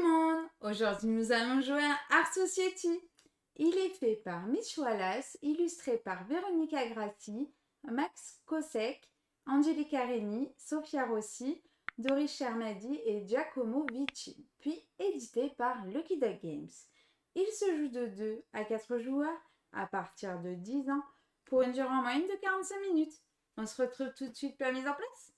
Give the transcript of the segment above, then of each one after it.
le monde! Aujourd'hui, nous allons jouer à Art Society. Il est fait par Mitch Wallace, illustré par Veronica Grassi, Max Kosek, Angelica Reni, Sofia Rossi, Doris Chermadi et Giacomo Vici, puis édité par Lucky Duck Games. Il se joue de 2 à 4 joueurs à partir de 10 ans pour une durée en moyenne de 45 minutes. On se retrouve tout de suite pour la mise en place.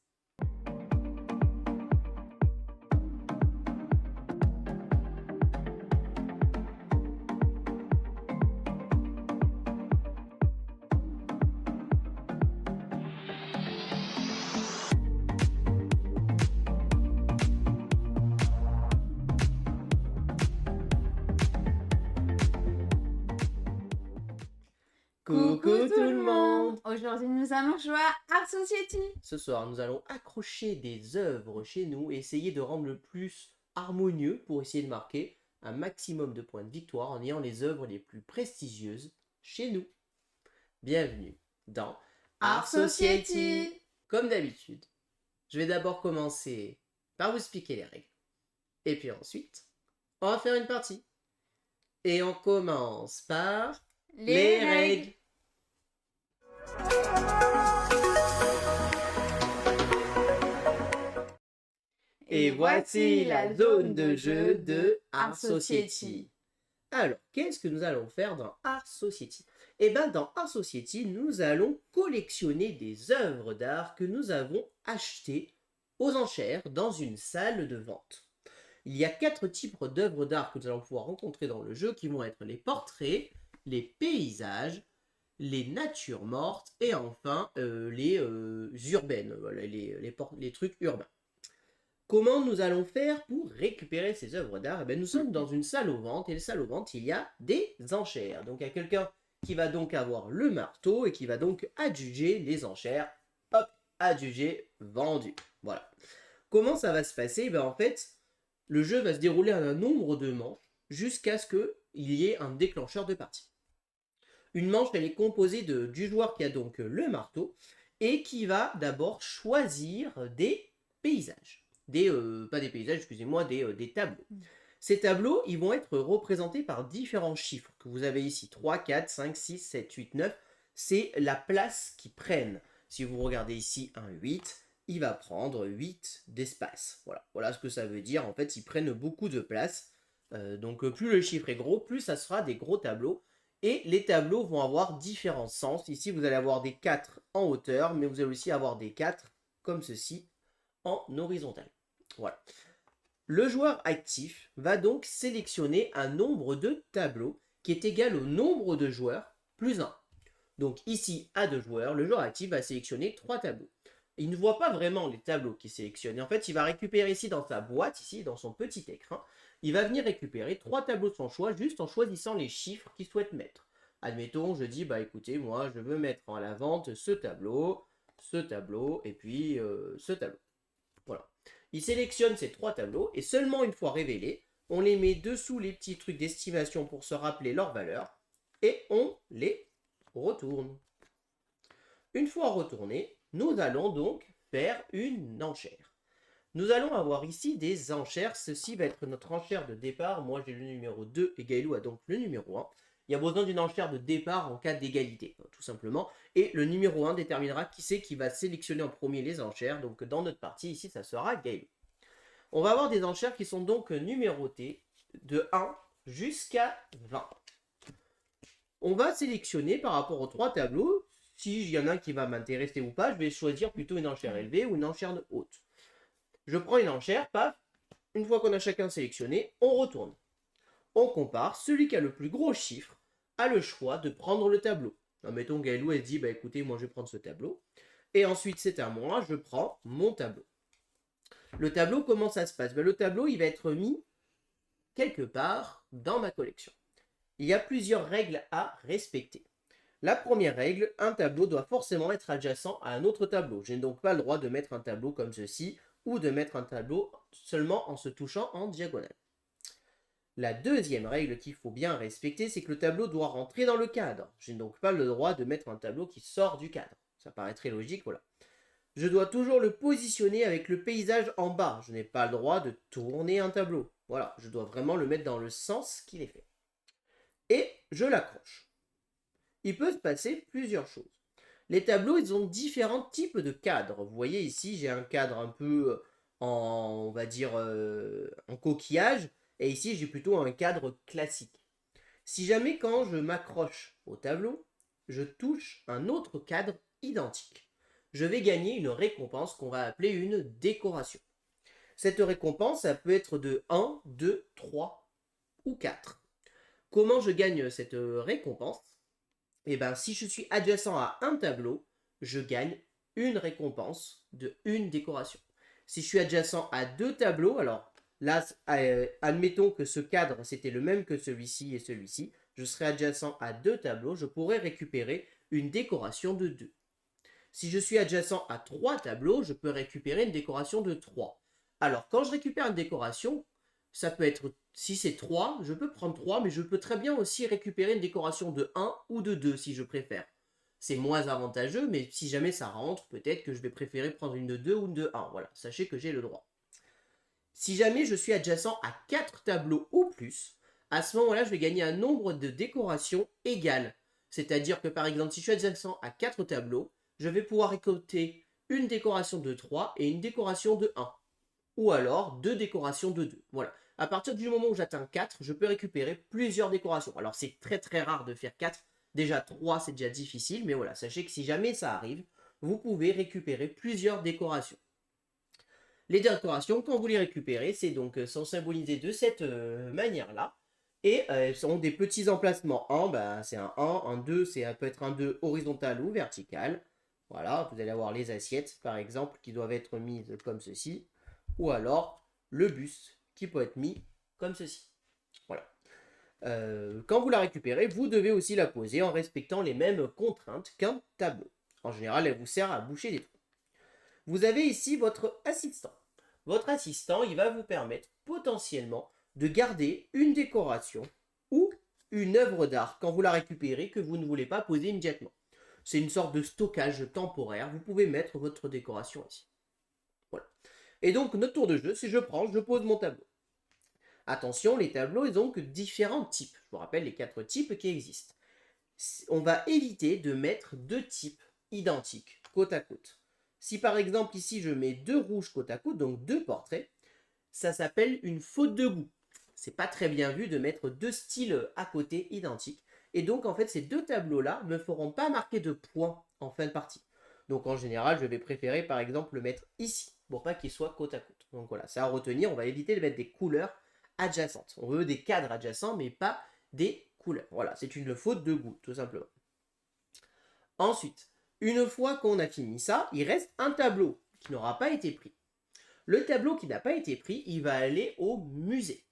Coucou tout le monde! Aujourd'hui, nous allons jouer à Art Society. Ce soir, nous allons accrocher des œuvres chez nous et essayer de rendre le plus harmonieux pour essayer de marquer un maximum de points de victoire en ayant les œuvres les plus prestigieuses chez nous. Bienvenue dans Art Society! Comme d'habitude, je vais d'abord commencer par vous expliquer les règles. Et puis ensuite, on va faire une partie. Et on commence par les règles. Et voici la zone de jeu de Art Society. Alors, qu'est-ce que nous allons faire dans Art Society? Eh bien, dans Art Society, nous allons collectionner des œuvres d'art que nous avons achetées aux enchères dans une salle de vente. Il y a 4 types d'œuvres d'art que nous allons pouvoir rencontrer dans le jeu qui vont être les portraits, les paysages, les natures mortes et enfin les urbaines, voilà, les trucs urbains. Comment nous allons faire pour récupérer ces œuvres d'art? Eh bien, nous sommes dans une salle aux ventes, et la salle aux ventes, il y a des enchères. Donc, il y a quelqu'un qui va donc avoir le marteau et qui va donc adjuger les enchères. Hop, adjugé, vendu. Voilà. Comment ça va se passer? En fait, le jeu va se dérouler à un nombre de manches jusqu'à ce qu'il y ait un déclencheur de partie. Une manche, elle est composée du joueur qui a donc le marteau et qui va d'abord choisir des paysages. Pas des paysages, excusez-moi, des tableaux. Ces tableaux, ils vont être représentés par différents chiffres que vous avez ici. 3, 4, 5, 6, 7, 8, 9. C'est la place qu'ils prennent. Si vous regardez ici un 8, il va prendre 8 d'espace. Voilà ce que ça veut dire. En fait, ils prennent beaucoup de place. Donc, plus le chiffre est gros, plus ça sera des gros tableaux. Et les tableaux vont avoir différents sens. Ici, vous allez avoir des 4 en hauteur, mais vous allez aussi avoir des 4 comme ceci en horizontal. Voilà. Le joueur actif va donc sélectionner un nombre de tableaux qui est égal au nombre de joueurs plus 1. Donc ici, à 2 joueurs, le joueur actif va sélectionner 3 tableaux. Il ne voit pas vraiment les tableaux qu'il sélectionne. En fait, il va récupérer ici dans sa boîte, ici dans son petit écran, il va venir récupérer 3 tableaux de son choix juste en choisissant les chiffres qu'il souhaite mettre. Admettons, je dis, écoutez, moi, je veux mettre à la vente ce tableau, et puis ce tableau. Voilà. Il sélectionne ces 3 tableaux et seulement une fois révélés, on les met dessous les petits trucs d'estimation pour se rappeler leur valeur et on les retourne. Une fois retournés, nous allons donc faire une enchère. Nous allons avoir ici des enchères. Ceci va être notre enchère de départ. Moi, j'ai le numéro 2 et Gaëlou a donc le numéro 1. Il y a besoin d'une enchère de départ en cas d'égalité, tout simplement. Et le numéro 1 déterminera qui c'est qui va sélectionner en premier les enchères. Donc, dans notre partie, ici, ça sera Gaëlou. On va avoir des enchères qui sont donc numérotées de 1 jusqu'à 20. On va sélectionner par rapport aux 3 tableaux. Si y en a un qui va m'intéresser ou pas, je vais choisir plutôt une enchère élevée ou une enchère haute. Je prends une enchère, paf. Une fois qu'on a chacun sélectionné, on retourne. On compare. Celui qui a le plus gros chiffre a le choix de prendre le tableau. Mettons Gaëlou, elle dit, écoutez, moi je vais prendre ce tableau. Et ensuite, c'est à moi, je prends mon tableau. Le tableau, comment ça se passe? Le tableau, il va être mis quelque part dans ma collection. Il y a plusieurs règles à respecter. La première règle, un tableau doit forcément être adjacent à un autre tableau. Je n'ai donc pas le droit de mettre un tableau comme ceci ou de mettre un tableau seulement en se touchant en diagonale. La deuxième règle qu'il faut bien respecter, c'est que le tableau doit rentrer dans le cadre. Je n'ai donc pas le droit de mettre un tableau qui sort du cadre. Ça paraît très logique, voilà. Je dois toujours le positionner avec le paysage en bas. Je n'ai pas le droit de tourner un tableau. Voilà, je dois vraiment le mettre dans le sens qu'il est fait. Et je l'accroche. Il peut se passer plusieurs choses. Les tableaux, ils ont différents types de cadres. Vous voyez ici, j'ai un cadre un peu en, on va dire, en coquillage. Et ici, j'ai plutôt un cadre classique. Si jamais quand je m'accroche au tableau, je touche un autre cadre identique, je vais gagner une récompense qu'on va appeler une décoration. Cette récompense, ça peut être de 1, 2, 3 ou 4. Comment je gagne cette récompense? Eh bien, si je suis adjacent à un tableau, je gagne une récompense de une décoration. Si je suis adjacent à deux tableaux, alors là, admettons que ce cadre, c'était le même que celui-ci et celui-ci, je serai adjacent à deux tableaux, je pourrais récupérer une décoration de 2. Si je suis adjacent à 3 tableaux, je peux récupérer une décoration de 3. Alors, quand je récupère une décoration, ça peut être, si c'est 3, je peux prendre 3, mais je peux très bien aussi récupérer une décoration de 1 ou de 2 si je préfère. C'est moins avantageux, mais si jamais ça rentre, peut-être que je vais préférer prendre une de 2 ou une de 1. Voilà, sachez que j'ai le droit. Si jamais je suis adjacent à 4 tableaux ou plus, à ce moment-là, je vais gagner un nombre de décorations égal. C'est-à-dire que par exemple, si je suis adjacent à 4 tableaux, je vais pouvoir récolter une décoration de 3 et une décoration de 1. Ou alors 2 décorations de 2. Voilà. À partir du moment où j'atteins 4, je peux récupérer plusieurs décorations. Alors c'est très très rare de faire 4. Déjà 3, c'est déjà difficile, mais voilà, sachez que si jamais ça arrive, vous pouvez récupérer plusieurs décorations. Les décorations, quand vous les récupérez, c'est donc sont symbolisées de cette manière-là. Et elles sont des petits emplacements. 1, c'est un 1. Un 2, ça peut être un 2 horizontal ou vertical. Voilà, vous allez avoir les assiettes, par exemple, qui doivent être mises comme ceci. Ou alors le bus, qui peut être mis comme ceci. Voilà. Quand vous la récupérez, vous devez aussi la poser en respectant les mêmes contraintes qu'un tableau. En général, elle vous sert à boucher des trous. Vous avez ici votre assistant. Votre assistant, il va vous permettre potentiellement de garder une décoration ou une œuvre d'art quand vous la récupérez que vous ne voulez pas poser immédiatement. C'est une sorte de stockage temporaire. Vous pouvez mettre votre décoration ici. Voilà. Et donc, notre tour de jeu, c'est je pose mon tableau. Attention, les tableaux, ils ont que différents types. Je vous rappelle les 4 types qui existent. On va éviter de mettre 2 types identiques côte à côte. Si par exemple ici je mets 2 rouges côte à côte, donc 2 portraits, ça s'appelle une faute de goût. C'est pas très bien vu de mettre 2 styles à côté identiques. Et donc en fait ces 2 tableaux-là ne me feront pas marquer de points en fin de partie. Donc en général je vais préférer par exemple le mettre ici pour pas qu'il soit côte à côte. Donc voilà, c'est à retenir, on va éviter de mettre des couleurs adjacentes. On veut des cadres adjacents mais pas des couleurs. Voilà, c'est une faute de goût tout simplement. Ensuite, une fois qu'on a fini ça, il reste un tableau qui n'aura pas été pris. Le tableau qui n'a pas été pris, il va aller au musée.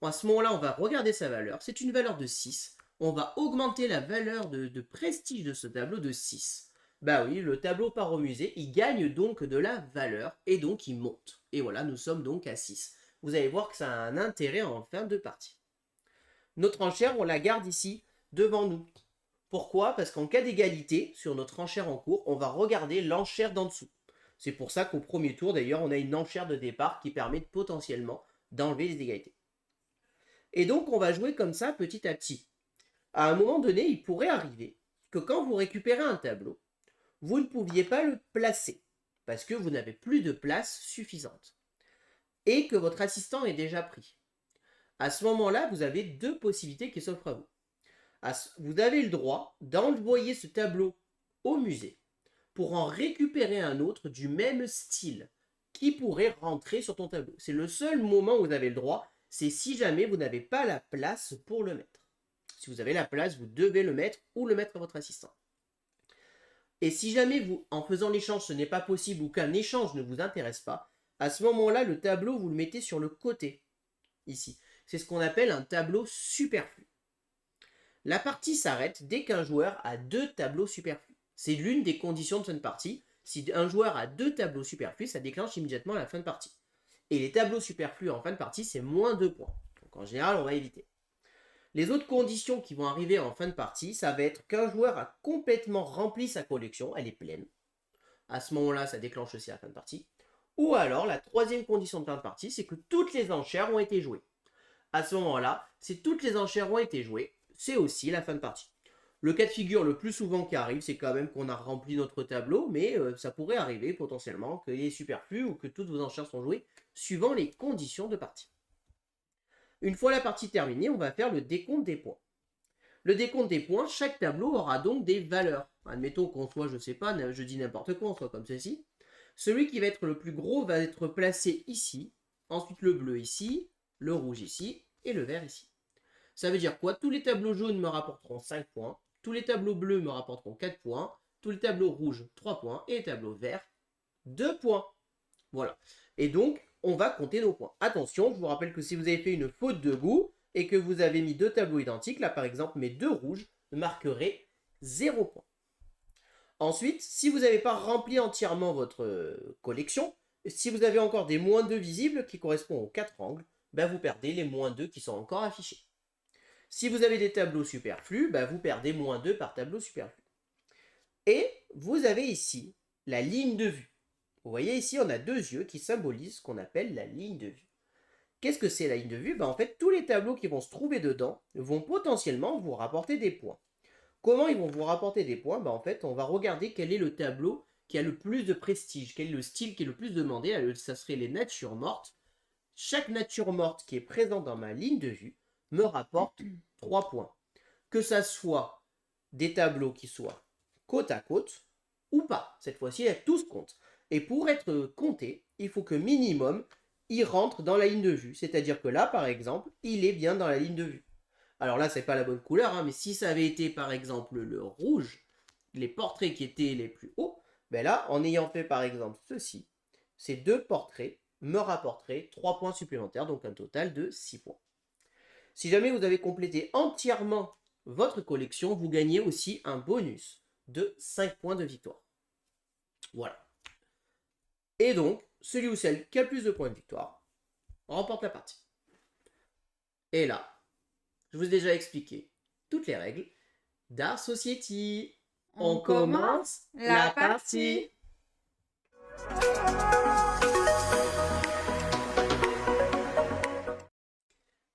À ce moment-là, on va regarder sa valeur. C'est une valeur de 6. On va augmenter la valeur de prestige de ce tableau de 6. Bah oui, le tableau part au musée, il gagne donc de la valeur et donc il monte. Et voilà, nous sommes donc à 6. Vous allez voir que ça a un intérêt en fin de partie. Notre enchère, on la garde ici devant nous. Pourquoi? Parce qu'en cas d'égalité, sur notre enchère en cours, on va regarder l'enchère d'en dessous. C'est pour ça qu'au premier tour, d'ailleurs, on a une enchère de départ qui permet potentiellement d'enlever les égalités. Et donc, on va jouer comme ça petit à petit. À un moment donné, il pourrait arriver que quand vous récupérez un tableau, vous ne pouviez pas le placer parce que vous n'avez plus de place suffisante et que votre assistant est déjà pris. À ce moment-là, vous avez 2 possibilités qui s'offrent à vous. Vous avez le droit d'envoyer ce tableau au musée pour en récupérer un autre du même style qui pourrait rentrer sur ton tableau. C'est le seul moment où vous avez le droit, c'est si jamais vous n'avez pas la place pour le mettre. Si vous avez la place, vous devez le mettre ou le mettre à votre assistant. Et si jamais vous, en faisant l'échange, ce n'est pas possible ou qu'un échange ne vous intéresse pas, à ce moment-là, le tableau, vous le mettez sur le côté, ici. C'est ce qu'on appelle un tableau superflu. La partie s'arrête dès qu'un joueur a 2 tableaux superflus. C'est l'une des conditions de fin de partie. Si un joueur a 2 tableaux superflus, ça déclenche immédiatement la fin de partie. Et les tableaux superflus en fin de partie, c'est moins 2 points. Donc en général, on va éviter. Les autres conditions qui vont arriver en fin de partie, ça va être qu'un joueur a complètement rempli sa collection, elle est pleine. À ce moment-là, ça déclenche aussi la fin de partie. Ou alors, la troisième condition de fin de partie, c'est que toutes les enchères ont été jouées. À ce moment-là, si toutes les enchères ont été jouées, c'est aussi la fin de partie. Le cas de figure le plus souvent qui arrive, c'est quand même qu'on a rempli notre tableau, mais ça pourrait arriver potentiellement qu'il y ait superflu ou que toutes vos enchères sont jouées, suivant les conditions de partie. Une fois la partie terminée, on va faire le décompte des points. Le décompte des points, chaque tableau aura donc des valeurs. Admettons qu'on soit, je sais pas, je dis n'importe quoi, on soit comme ceci. Celui qui va être le plus gros va être placé ici, ensuite le bleu ici, le rouge ici et le vert ici. Ça veut dire quoi? Tous les tableaux jaunes me rapporteront 5 points, tous les tableaux bleus me rapporteront 4 points, tous les tableaux rouges 3 points et les tableaux verts 2 points. Voilà. Et donc, on va compter nos points. Attention, je vous rappelle que si vous avez fait une faute de goût et que vous avez mis deux tableaux identiques, là par exemple mes deux rouges marqueraient 0 points. Ensuite, si vous n'avez pas rempli entièrement votre collection, si vous avez encore des -2 visibles qui correspondent aux 4 angles, ben vous perdez les -2 qui sont encore affichés. Si vous avez des tableaux superflus, ben vous perdez -2 par tableau superflu. Et vous avez ici la ligne de vue. Vous voyez ici, on a deux yeux qui symbolisent ce qu'on appelle la ligne de vue. Qu'est-ce que c'est la ligne de vue? En fait, tous les tableaux qui vont se trouver dedans vont potentiellement vous rapporter des points. Comment ils vont vous rapporter des points? En fait, on va regarder quel est le tableau qui a le plus de prestige, quel est le style qui est le plus demandé. Ça serait les natures mortes. Chaque nature morte qui est présente dans ma ligne de vue me rapporte 3 points. Que ça soit des tableaux qui soient côte à côte ou pas. Cette fois-ci, tous comptent. Et pour être compté, il faut que minimum, il rentre dans la ligne de vue. C'est-à-dire que là, par exemple, il est bien dans la ligne de vue. Alors là, c'est pas la bonne couleur, mais si ça avait été, par exemple, le rouge, les portraits qui étaient les plus hauts, ben là, en ayant fait, par exemple, ceci, ces deux portraits me rapporteraient 3 points supplémentaires, donc un total de 6 points. Si jamais vous avez complété entièrement votre collection, vous gagnez aussi un bonus de 5 points de victoire. Voilà. Et donc, celui ou celle qui a le plus de points de victoire remporte la partie. Et là, je vous ai déjà expliqué toutes les règles d'Art Society. On commence la partie.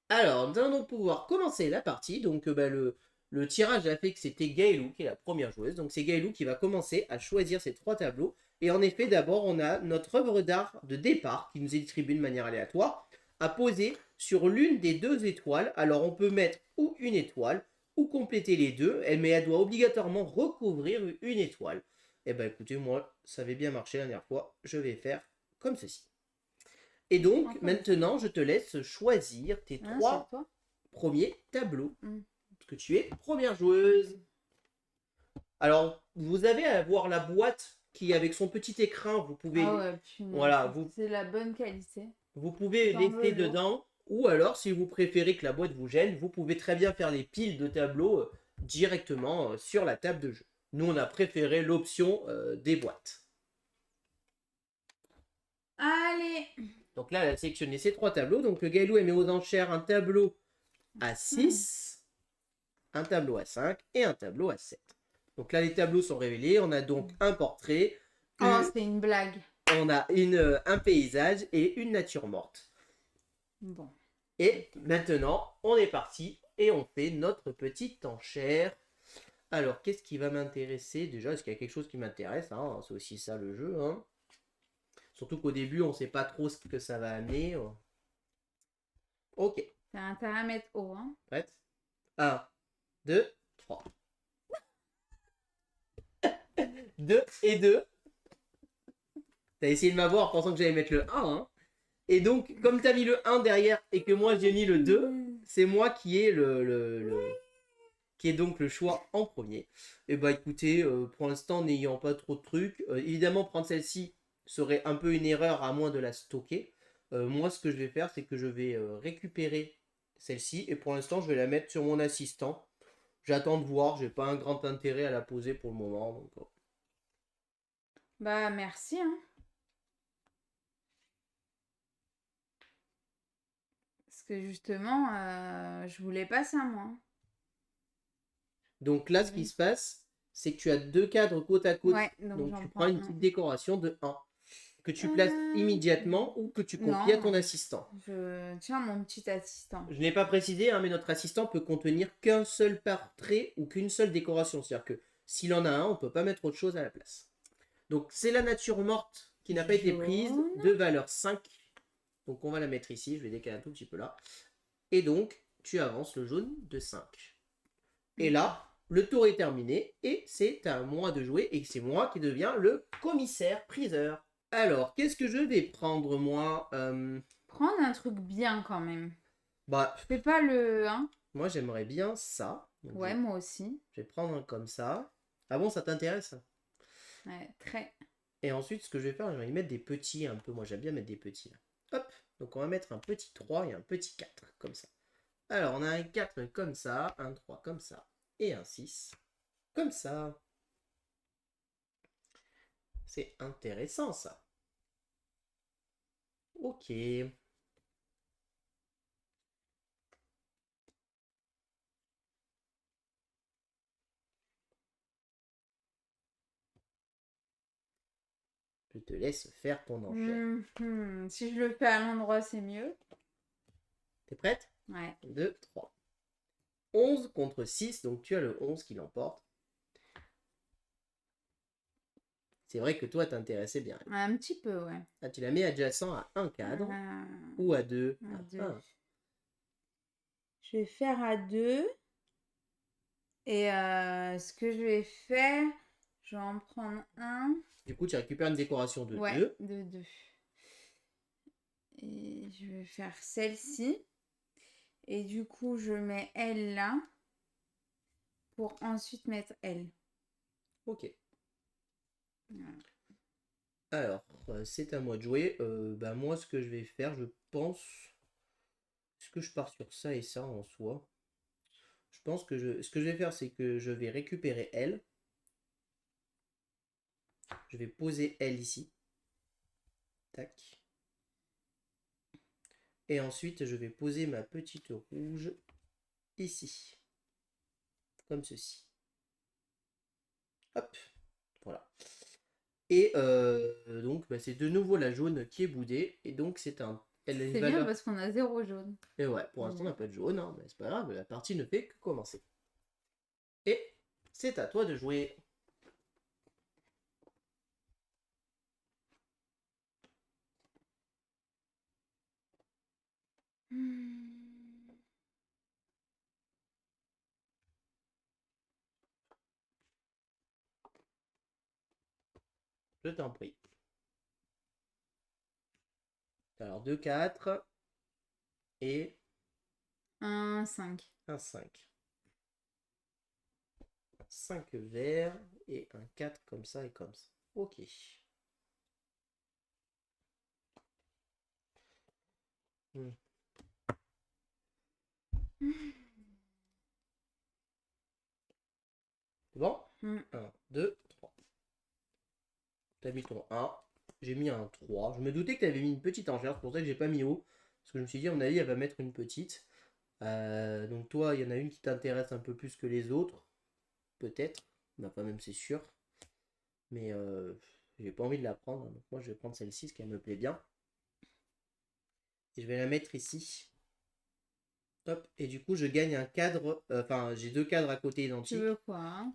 Alors, nous allons donc pouvoir commencer la partie. Donc, le tirage a fait que c'était Gaëlou qui est la première joueuse. Donc, c'est Gaëlou qui va commencer à choisir ces 3 tableaux. Et en effet, d'abord, on a notre œuvre d'art de départ qui nous est distribuée de manière aléatoire à poser sur l'une des 2 étoiles. Alors, on peut mettre ou une étoile ou compléter les deux, mais elle doit obligatoirement recouvrir une étoile. Eh bien, écoutez, moi, ça avait bien marché la dernière fois. Je vais faire comme ceci. Et donc, maintenant, je te laisse choisir tes 3 premiers tableaux. Parce que tu es première joueuse. Alors, vous avez à voir la boîte qui, avec son petit écran, vous pouvez... voilà, c'est la bonne qualité. Vous pouvez laisser dedans. Ou alors, si vous préférez que la boîte vous gêne, vous pouvez très bien faire les piles de tableaux directement sur la table de jeu. Nous, on a préféré l'option des boîtes. Allez! Donc là, elle a sélectionné ces 3 tableaux. Donc, le Gaëlou a mis aux enchères un tableau à 6, un tableau à 5 et un tableau à 7. Donc là, les tableaux sont révélés. On a donc un portrait. Oh, c'est une blague. On a un paysage et une nature morte. Bon. Et maintenant, on est parti et on fait notre petite enchère. Alors, qu'est-ce qui va m'intéresser? Déjà, est-ce qu'il y a quelque chose qui m'intéresse? C'est aussi ça le jeu. Surtout qu'au début, on ne sait pas trop ce que ça va amener. Ok. T'as intérêt à mettre haut. Prête? 1, 2, 3. 2 et 2. T'as essayé de m'avoir en pensant que j'allais mettre le 1. Et donc, comme t'as mis le 1 derrière et que moi j'ai mis le 2, c'est moi qui ai qui est donc le choix en premier. Et bah écoutez, pour l'instant, n'ayant pas trop de trucs, évidemment prendre celle-ci serait un peu une erreur à moins de la stocker. Moi, ce que je vais faire, c'est que je vais récupérer celle-ci et pour l'instant, je vais la mettre sur mon assistant. J'attends de voir, j'ai pas un grand intérêt à la poser pour le moment. Donc... Bah merci. Parce que justement, je voulais pas ça moi. Donc là, ce qui se passe, c'est que tu as 2 cadres côte à côte. Ouais, donc tu prends une petite décoration de 1. Que tu places immédiatement ou que tu confies à ton assistant. Je tiens mon petit assistant. Je n'ai pas précisé, hein, mais notre assistant peut contenir qu'un seul portrait ou qu'une seule décoration. C'est-à-dire que s'il en a un, on ne peut pas mettre autre chose à la place. Donc c'est la nature morte qui n'a pas été prise, de valeur 5. Donc on va la mettre ici, je vais décaler un tout petit peu là. Et donc tu avances le jaune de 5. Et là, le tour est terminé et c'est à moi de jouer et c'est moi qui deviens le commissaire priseur. Alors, qu'est-ce que je vais prendre moi Prendre un truc bien quand même. Bah, fais pas le... Hein. Moi, j'aimerais bien ça. Donc, ouais, moi aussi. Je vais prendre un comme ça. Ah bon, ça t'intéresse? Ouais, très. Et ensuite, ce que je vais faire, je vais y mettre des petits un peu. Moi, j'aime bien mettre des petits. Hop. Donc, on va mettre un petit 3 et un petit 4, comme ça. Alors, on a un 4 comme ça, un 3 comme ça, et un 6 comme ça. C'est intéressant, ça. Ok. Je te laisse faire ton enchère. Si je le fais à l'endroit, c'est mieux. T'es prête? Ouais. 2, 3. 11 contre 6, donc tu as le 11 qui l'emporte. C'est vrai que toi, t'intéressais bien. Un petit peu, ouais. Ah, tu la mets adjacent à un cadre ou à 2. À 2. Je vais faire à 2. Et ce que je vais faire, je vais en prendre un. Du coup, tu récupères une décoration de 2. Ouais, de 2. Et je vais faire celle-ci. Et du coup, je mets elle là. Pour ensuite mettre elle. Ok. Voilà. Alors, c'est à moi de jouer. Moi, ce que je vais faire, je pense... Est-ce que je pars sur ça et ça en soi? Je pense que ce que je vais faire, c'est que je vais récupérer elle. Je vais poser elle ici. Tac. Et ensuite, je vais poser ma petite rouge ici. Comme ceci. Hop. Voilà. Et donc, c'est de nouveau la jaune qui est boudée. Et donc, c'est un... C'est bien parce qu'on a 0 jaune. Et ouais, pour l'instant, on n'a pas de jaune. Hein, mais c'est pas grave, la partie ne fait que commencer. Et c'est à toi de jouer. Je t'en prie. Alors, 2, 4 et un 5. un 5. 5 verts et un 4 comme ça et comme ça. Ok. C'est bon? 1, 2, 3. T'as mis ton 1. J'ai mis un 3. Je me doutais que t'avais mis une petite enchère. C'est pour ça que j'ai pas mis haut. Parce que je me suis dit, à mon avis, elle va mettre une petite. Donc toi, il y en a une qui t'intéresse un peu plus que les autres. Peut-être. Enfin, même c'est sûr. Mais j'ai pas envie de la prendre. Donc moi, je vais prendre celle-ci, parce qu'elle me plaît bien. Et je vais la mettre ici. Hop, et du coup, je gagne un cadre. Enfin, j'ai 2 cadres à côté identiques. Tu veux quoi hein?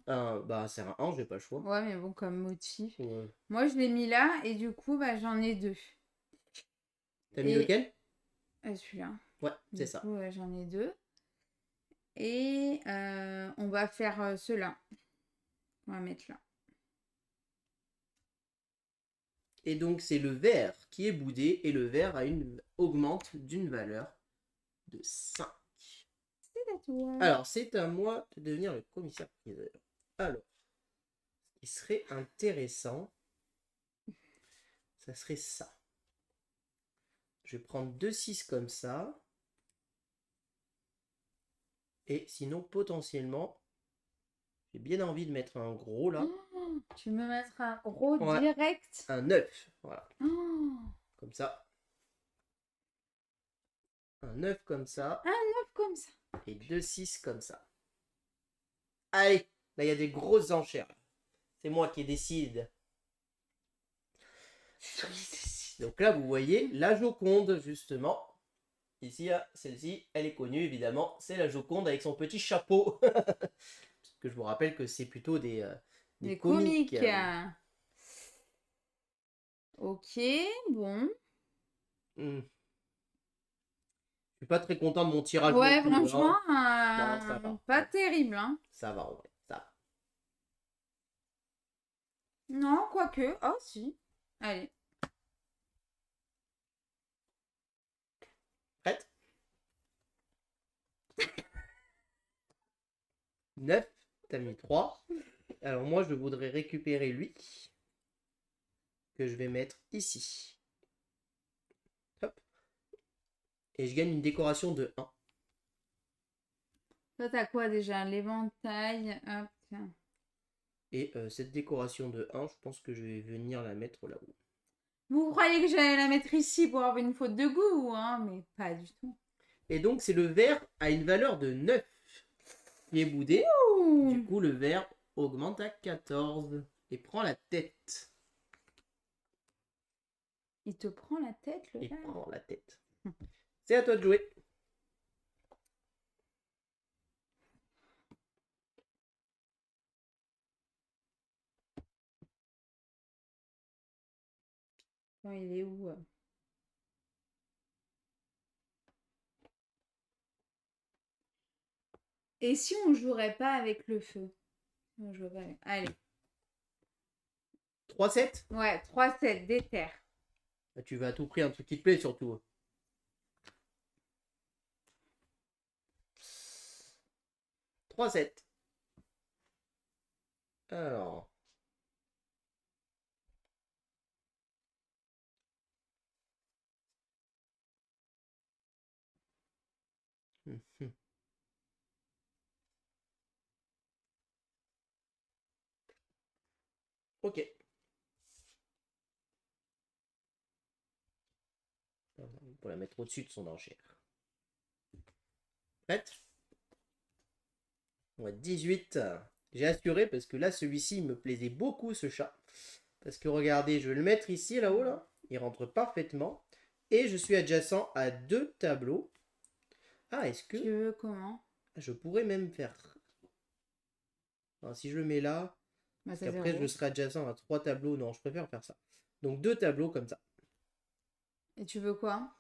C'est un 1, j'ai pas le choix. Ouais, mais bon, comme motif. Ouais. Moi, je l'ai mis là et du coup, j'en ai 2. T'as mis lequel? Celui-là. Ouais, c'est ça. Du coup, j'en ai 2. Et on va faire ceux-là. On va mettre là. Et donc, c'est le vert qui est boudé et le vert augmente d'une valeur de 5. C'est à toi. Alors, c'est à moi de devenir le commissaire priseur. Alors, ce qui serait intéressant, ça serait ça. Je vais prendre 2 6 comme ça. Et sinon, potentiellement, j'ai bien envie de mettre un gros là. Oh, tu me mettras un gros direct. Un 9, voilà. Oh. Comme ça. Un 9 comme ça. Un 9 comme ça. Et 2 6 comme ça. Allez, là il y a des grosses enchères. C'est moi qui décide. Donc là, vous voyez la Joconde, justement. Ici, celle-ci, elle est connue, évidemment. C'est la Joconde avec son petit chapeau. Parce que je vous rappelle que c'est plutôt des comiques. Ok, bon. Je suis pas très content de mon tirage non Ouais, plus, franchement, Non, ça va. pas terrible, hein. Ça va, en vrai. Ça va. Non, quoique. Oh, si. Allez. Prête? 9. T'as mis 3. Alors moi, je voudrais récupérer lui. Que je vais mettre ici. Hop. Et je gagne une décoration de 1. Toi, t'as quoi déjà? L'éventail. Hop, tiens. Et cette décoration de 1, je pense que je vais venir la mettre là-haut. Vous croyez que j'allais la mettre ici pour avoir une faute de goût, hein? Mais pas du tout. Et donc, c'est le vert à une valeur de 9 qui est boudé. Ouh. Du coup, le vert augmente à 14 et prend la tête. Il te prend la tête, le Il vert? prend la tête. C'est à toi de jouer. Oh, il est où? Et si on jouerait pas avec le feu? On jouerait pas avec... Allez. 3-7. Ouais, 3-7, déterre. Tu vas à tout prix un truc qui te plaît surtout. 3-7. Alors. Ok. Pour la mettre au-dessus de son enchère. Prête? Ouais, 18. J'ai assuré parce que là, celui-ci, il me plaisait beaucoup, ce chat. Parce que regardez, je vais le mettre ici, là-haut, là. Il rentre parfaitement. Et je suis adjacent à 2 tableaux. Ah, est-ce que... Tu veux comment? Je pourrais même faire... Alors, si je le mets là... Bah, Parce ça qu'après, zéro. je serai adjacent à 3 tableaux. Non, je préfère faire ça. Donc, 2 tableaux comme ça. Et tu veux quoi?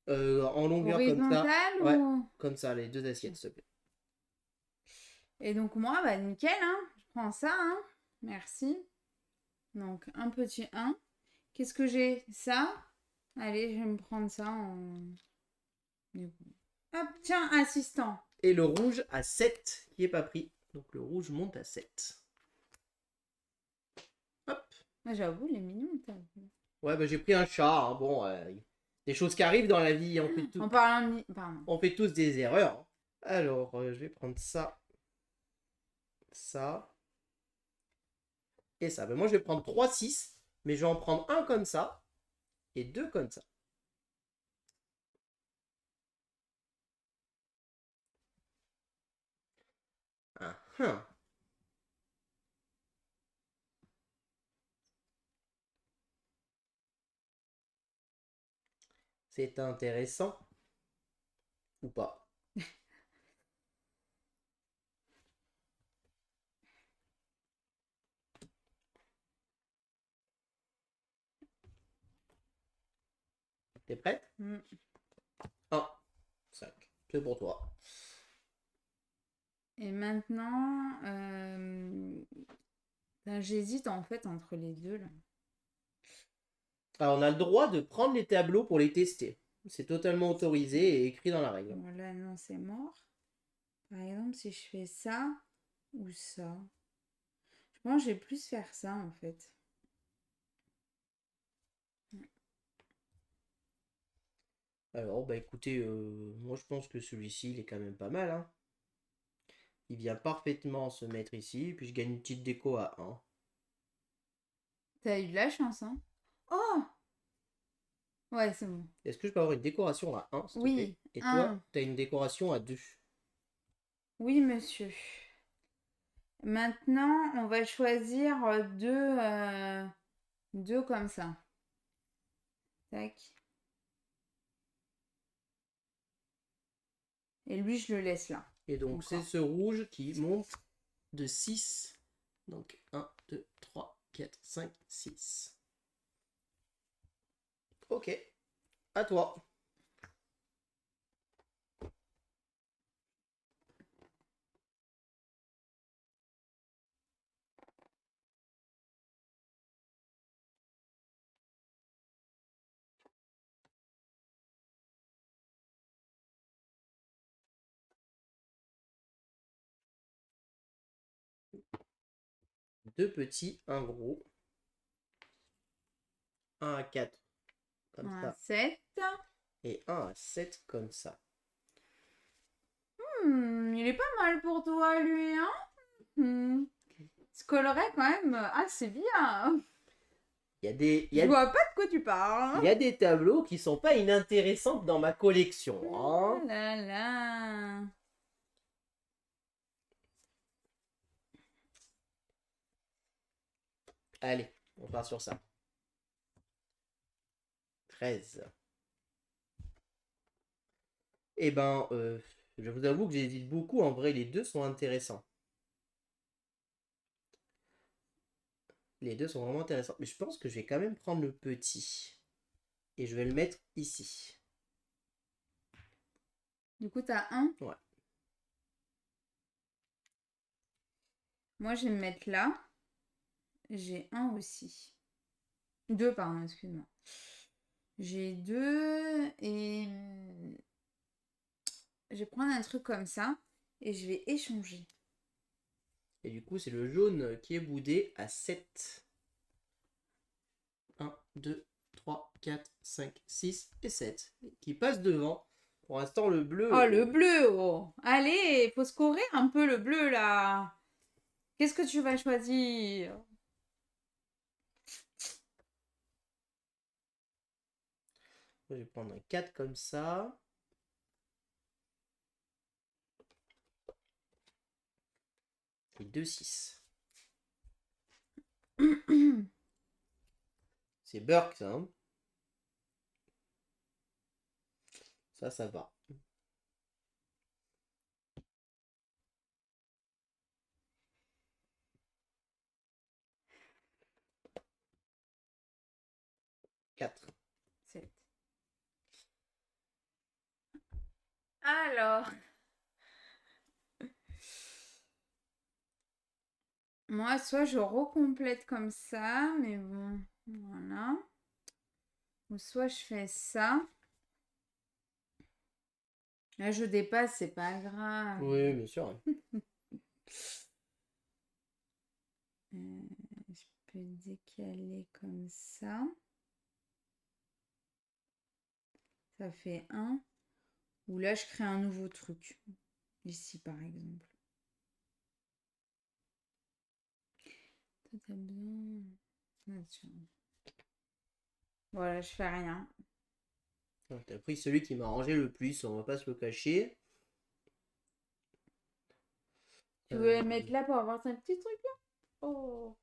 En longueur comme ça. Horizontal Ouais, ou... comme ça, les 2 assiettes, s'il te plaît. Et donc moi, bah nickel, hein. Je prends ça, hein. Merci. Donc un petit 1. Qu'est-ce que j'ai? Ça. Allez, je vais me prendre ça en... Hop, tiens, assistant. Et le rouge à 7 qui est pas pris. Donc, le rouge monte à 7. Hop. Ah, j'avoue, il est mignon. Ouais, bah j'ai pris un chat. Hein. Bon, des choses qui arrivent dans la vie. En parlant de... Pardon. On fait tous des erreurs. Alors, je vais prendre ça. Ça. Et ça. Ben, moi, je vais prendre 3, 6. Mais je vais en prendre un comme ça. Et 2 comme ça. Ah, ah. C'est intéressant. Ou pas. T'es prête? 1, 5. C'est pour toi. Et maintenant, ben, j'hésite en fait entre les deux là. Alors, on a le droit de prendre les tableaux pour les tester. C'est totalement autorisé et écrit dans la règle. Bon, là, non, c'est mort. Par exemple, si je fais ça ou ça, je pense que je vais plus faire ça en fait. Alors, bah écoutez, moi je pense que celui-ci, il est quand même pas mal. Hein. Il vient parfaitement se mettre ici, puis je gagne une petite déco à 1. T'as eu de la chance, hein? Oh! Ouais, c'est bon. Est-ce que je peux avoir une décoration à 1, s'il te Oui, plaît? Et 1. toi, tu as une décoration à 2. Oui, monsieur. Maintenant, on va choisir deux comme ça. Tac. Et lui, je le laisse là. Et donc, c'est ce rouge qui monte de 6. Donc, 1, 2, 3, 4, 5, 6. Ok. À toi. Deux petits, un gros. 1 à 4, comme 1 à ça. 7. Et 1 à 7, comme ça. Il est pas mal pour toi, lui, hein. Ce coloret, quand même, c'est bien. Je vois pas de quoi tu parles. Il y a des tableaux qui sont pas inintéressants dans ma collection. Hein. Là là. Allez, on part sur ça. 13. Eh ben, je vous avoue que j'hésite beaucoup. En vrai, les deux sont intéressants. Les deux sont vraiment intéressants. Mais je pense que je vais quand même prendre le petit. Et je vais le mettre ici. Du coup, t'as 1. Ouais. Moi, je vais me mettre là. J'ai 1 aussi. 2, pardon, excuse-moi. J'ai 2 et je vais prendre un truc comme ça et je vais échanger. Et du coup, c'est le jaune qui est boudé à 7. 1, 2, 3, 4, 5, 6 et 7. Qui passe devant. Pour l'instant, le bleu... Oh, le bleu, oh. Allez, faut scorer un peu le bleu, là. Qu'est-ce que tu vas choisir? Je vais prendre un 4 comme ça. Et 2, 6. C'est Burke, ça. Hein, ça va. Quatre. 7. Alors, moi, soit je recomplète comme ça, mais bon, voilà. Ou soit je fais ça. Là, je dépasse, c'est pas grave. Oui, bien sûr. Je peux décaler comme ça. Ça fait 1. Ou là, je crée un nouveau truc. Ici, par exemple. Toi, t'as besoin... Voilà, je fais rien. T'as pris celui qui m'a arrangé le plus, on va pas se le cacher. Tu veux le mettre là pour avoir un petit truc là? Oh.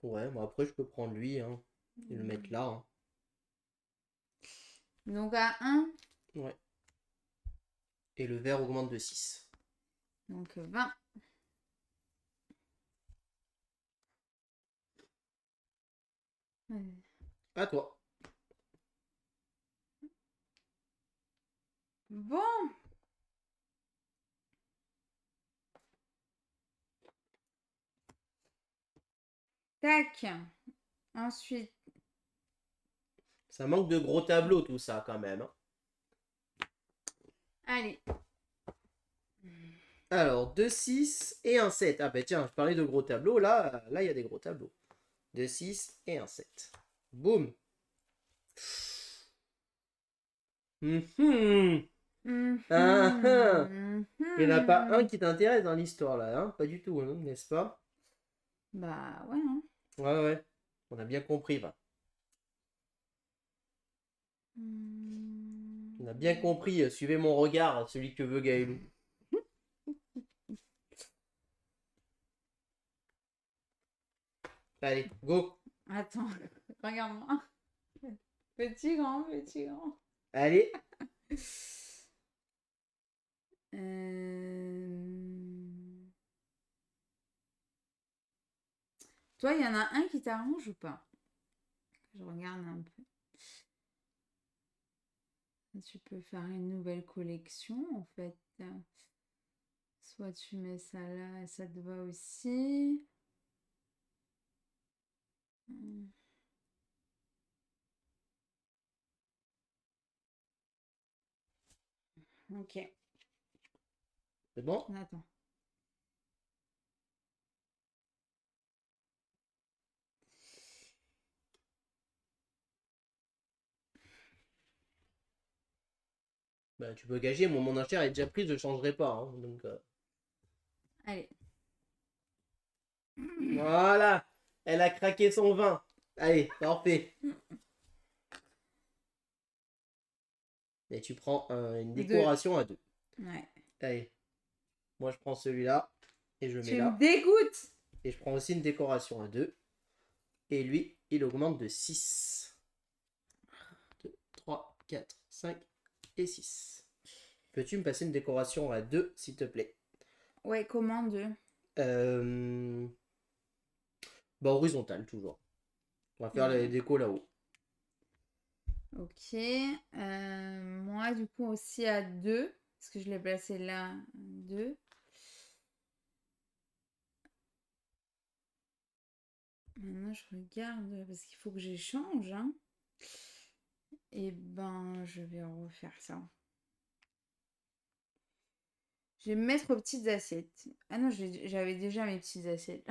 Ouais, moi après je peux prendre lui hein, et le mettre là. Hein. Donc à 1. Ouais. Et le vert augmente de 6. Donc 20. À toi. Bon. Tac. Ensuite. Ça manque de gros tableaux tout ça quand même. Hein. Allez. Alors 2, 6 et un 7. Ah bah tiens, je parlais de gros tableaux. Là, il y a des gros tableaux. 2, 6 et un 7. Boum. Ah, ah. Il n'y en a pas un qui t'intéresse dans l'histoire là, hein. Pas du tout, hein, n'est-ce pas? Bah ouais. Hein. Ouais, ouais. On a bien compris. Va. On a bien compris. Suivez mon regard, celui que veut Gaëlou. Allez, go. Attends. Regarde-moi. Petit, grand, petit, grand. Allez. Toi, il y en a un qui t'arrange ou pas? Je regarde un peu. Tu peux faire une nouvelle collection, en fait. Soit tu mets ça là et ça te va aussi. Ok. C'est bon? Attends. Bah, tu peux gager, mon enchère est déjà prise, je changerai pas. Hein, donc, Allez. Voilà. Elle a craqué son vin. Allez, parfait. Et tu prends une décoration à 2. Ouais. Allez. Moi, je prends celui-là. Et je mets Tu me là. dégoûtes. Et je prends aussi une décoration à 2. Et lui, il augmente de 6. 2, 3, 4, 5 et 6. Peux-tu me passer une décoration à 2, s'il te plaît? Ouais, comment deux? Bah, horizontal, toujours. On va faire les décos là-haut. Ok. Moi, du coup, aussi à 2. Parce que je l'ai placé là. 2. Maintenant, je regarde parce qu'il faut que j'échange. Hein. Et ben, je vais refaire ça. Je vais me mettre aux petites assiettes. Ah non, j'avais déjà mes petites assiettes.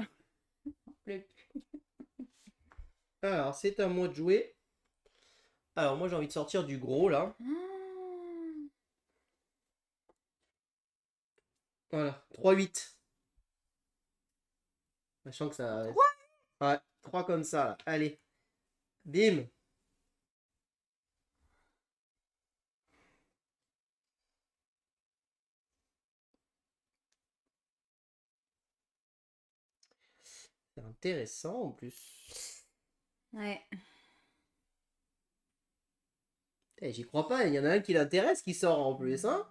Alors, c'est à moi de jouer. Alors, moi, j'ai envie de sortir du gros, là. Voilà, 3-8. Sachant que ça... 3. Ouais, 3 comme ça, là. Allez. Bim. C'est intéressant, en plus. Ouais. J'y crois pas, il y en a un qui l'intéresse qui sort en plus, hein.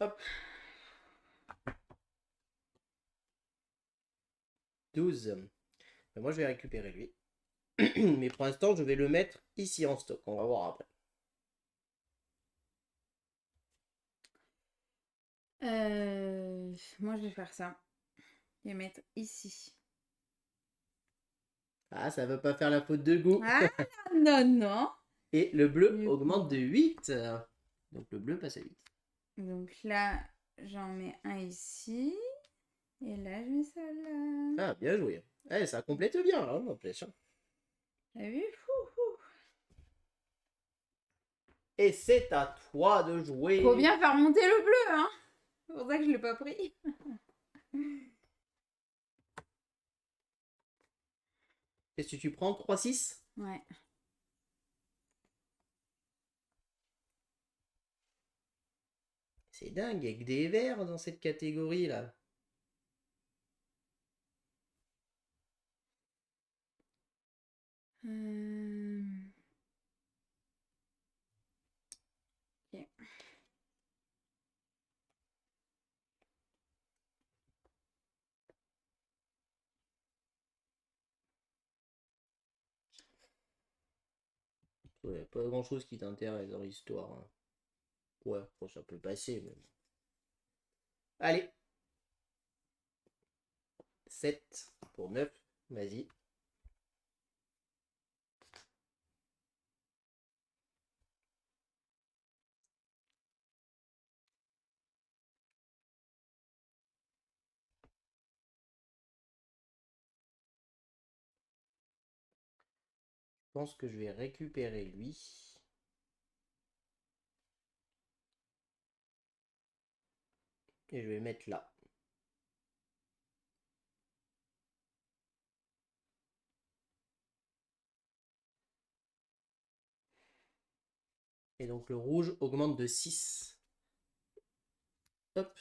Hop. 12. Ben, moi, je vais récupérer lui. Mais pour l'instant, je vais le mettre ici en stock. On va voir après. Moi, je vais faire ça. Je vais mettre ici. Ah, ça veut pas faire la faute de goût. Ah, non, non. Et le bleu Du augmente coup. de 8. Donc le bleu passe à 8. Donc là, j'en mets un ici. Et là, je mets ça là. Ah, bien joué. Eh, ça complète bien, là, n'empêche. Hein. T'as vu? Fou. Et c'est à toi de jouer. Faut bien faire monter le bleu, hein. C'est pour ça que je l'ai pas pris. Qu'est-ce que tu prends? 3-6? Ouais. C'est dingue, il y a que des verts dans cette catégorie-là. Ok. Ouais, pas grand-chose qui t'intéresse dans l'histoire. Hein. Ouais, bon, ça peut passer, mais... Allez. 7 pour 9. Vas-y. Je pense que je vais récupérer lui. Et je vais mettre là. Et donc le rouge augmente de 6. Hop.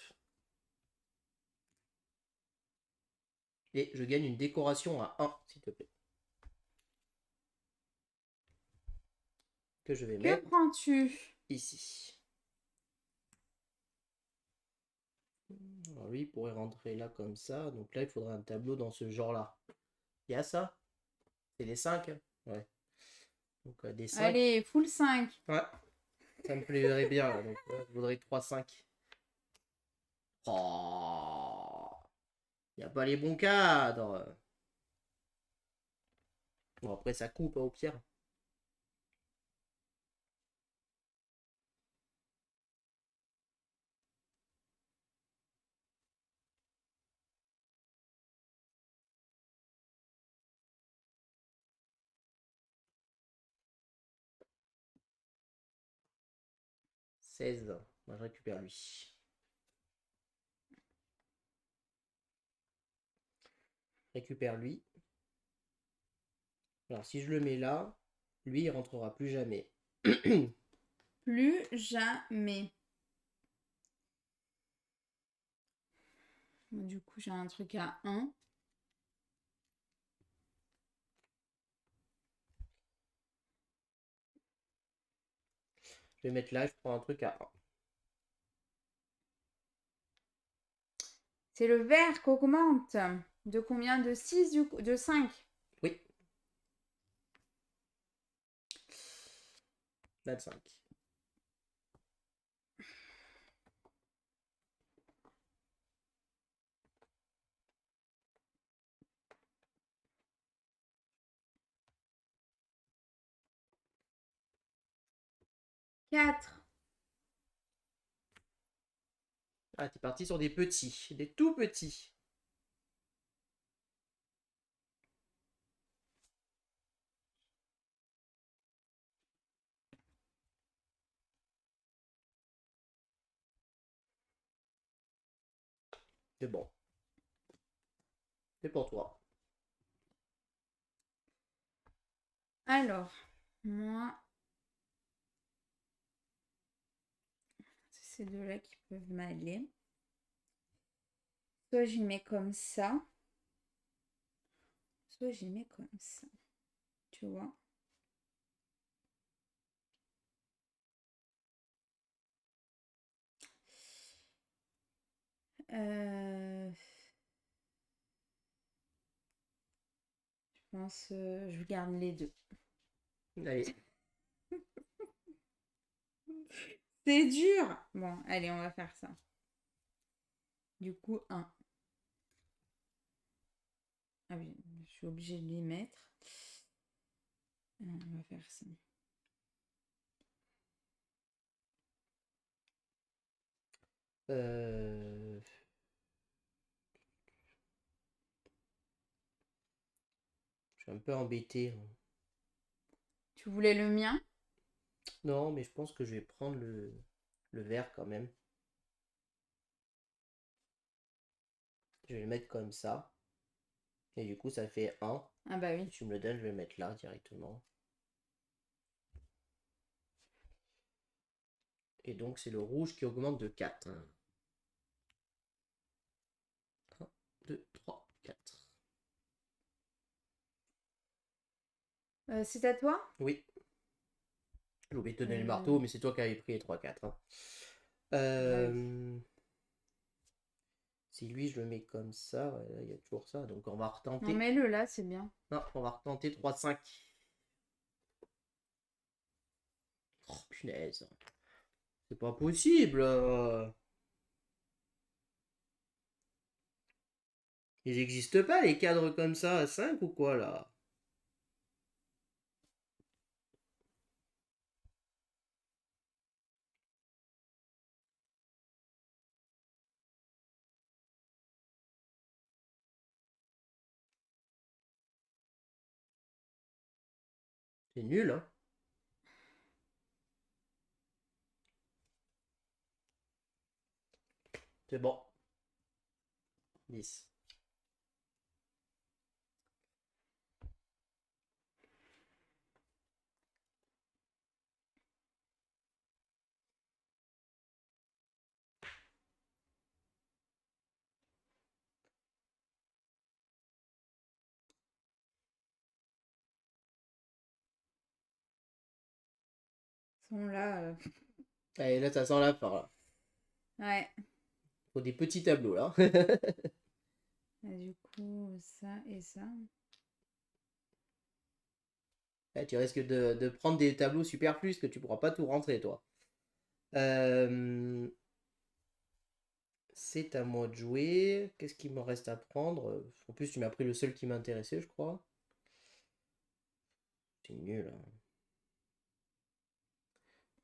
Et je gagne une décoration à 1, s'il te plaît. Que je vais Que mettre prends-tu? ici. Alors lui, il pourrait rentrer là comme ça. Donc là, il faudrait un tableau dans ce genre-là. Il y a ça? C'est les 5? Ouais. Donc des 5. Allez, full 5. Ouais. Ça me plairait bien. Là. Donc je voudrais 3-5. Oh, il n'y a pas les bons cadres. Bon, après, ça coupe hein, au pire. « 16. Moi, je récupère lui. Récupère lui. Alors, si je le mets là, lui, il rentrera plus jamais. Plus jamais. Du coup, j'ai un truc à 1. Je vais mettre là, je prends un truc à 1. C'est le vert qu'augmente. De combien? De 6 du coup? De 5. Oui. 25. Quatre. Ah, t'es parti sur des petits. Des tout petits. C'est bon. C'est pour toi. Alors, moi, c'est ces deux-là qui peuvent m'aller. Soit j'y mets comme ça, soit j'y mets comme ça. Tu vois? Je pense je garde les deux. Allez. C'est dur. Bon, allez, on va faire ça. Du coup, 1. Ah oui, je suis obligée de les mettre. On va faire ça. Je suis un peu embêté. Tu voulais le mien? Non, mais je pense que je vais prendre le vert quand même. Je vais le mettre comme ça. Et du coup, ça fait 1. Ah bah oui. Si tu me le donnes, je vais le mettre là directement. Et donc, c'est le rouge qui augmente de 4. 1, 2, 3, 4. C'est à toi? Oui. J'ai oublié de te donner le marteau, mais c'est toi qui avais pris les 3-4. Hein. Oui. Si lui, je le mets comme ça, il y a toujours ça. Donc, on va retenter. Non, mets-le là, c'est bien. Non, on va retenter 3-5. Oh, punaise. C'est pas possible. Ils n'existent pas, les cadres comme ça à 5 ou quoi, là? C'est nul, hein? C'est bon. 10. Bon, là, Allez, là, ça sent la fin, là. ouais. Faut des petits tableaux, là. Et du coup, ça et ça. Là, tu risques de prendre des tableaux superflus que tu pourras pas tout rentrer, toi. C'est à moi de jouer. Qu'est-ce qu'il me reste à prendre? En plus, tu m'as pris le seul qui m'intéressait, je crois. C'est nul, hein.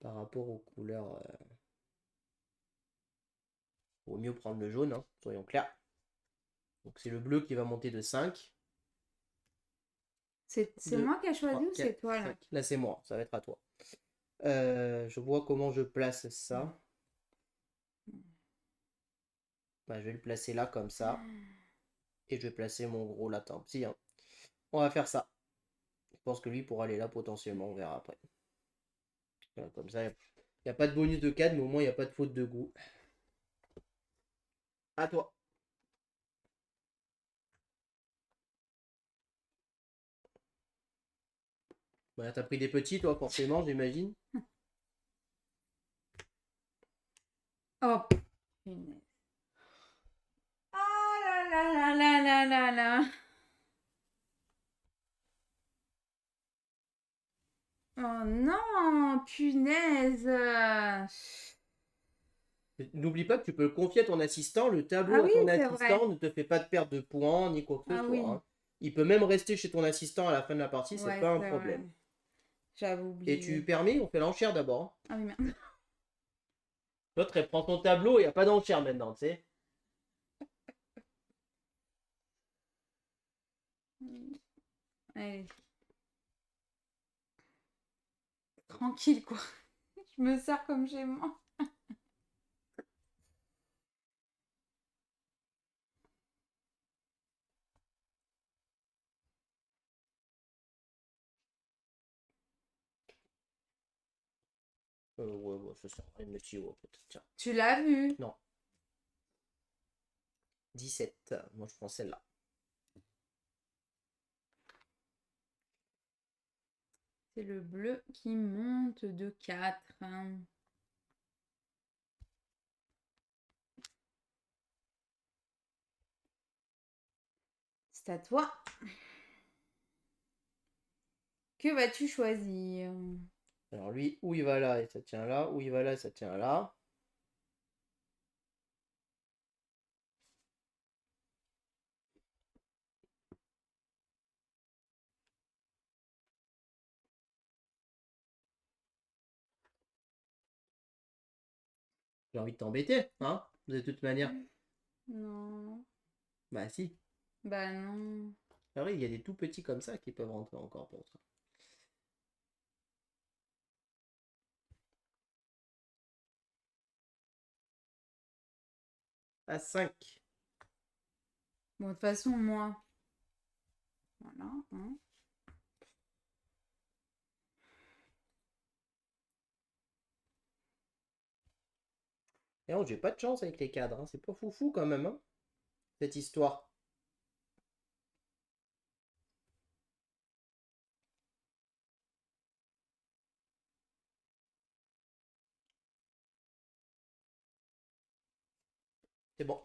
Par rapport aux couleurs, vaut mieux prendre le jaune, hein, soyons clairs. Donc c'est le bleu qui va monter de 5. C'est Deux, moi qui ai choisi 3, ou 4, c'est toi, là? 5. Là, c'est moi, ça va être à toi. Je vois comment je place ça. Bah, je vais le placer là, comme ça. Et je vais placer mon gros latin. Si, hein. On va faire ça. Je pense que lui pourra aller là potentiellement, on verra après. Voilà, comme ça, il n'y a pas de bonus de 4, mais au moins il n'y a pas de faute de goût. À toi. Bah, t'as pris des petits, toi, forcément, j'imagine. Oh, punaise. Oh là là là là là là là. Oh non, punaise. N'oublie pas que tu peux le confier à ton assistant. Le Ah tableau à oui, ton c'est vrai. assistant ne te fait pas de perte de points ni quoi que ce Ah soit, oui, hein. Il peut même rester chez ton assistant à la fin de la partie, c'est ouais, pas un c'est vrai. problème. J'avais Et tu oublié. permets, on fait l'enchère d'abord, hein. Ah oui, merde. L'autre, elle prend ton tableau et il n'y a pas d'enchère maintenant, tu sais. Allez. Tranquille, quoi. Je me sers comme chez moi. Ouais, ça sert à rien de me chier, ouais, peut-être. Tiens, Tu l'as vu? non. 17. Moi, je prends celle-là. C'est le bleu qui monte de 4. C'est à toi. Que vas-tu choisir? Alors lui, où il va là et ça tient là, où il va là et ça tient là. J'ai envie de t'embêter, hein, de toute manière. Non. Bah si. Bah non. Ah oui, il y a des tout petits comme ça qui peuvent rentrer encore pour ça. À 5. Bon, de toute façon, moi. Voilà. Hein. Et non, j'ai pas de chance avec les cadres, hein. C'est pas foufou quand même, hein, cette histoire. C'est bon.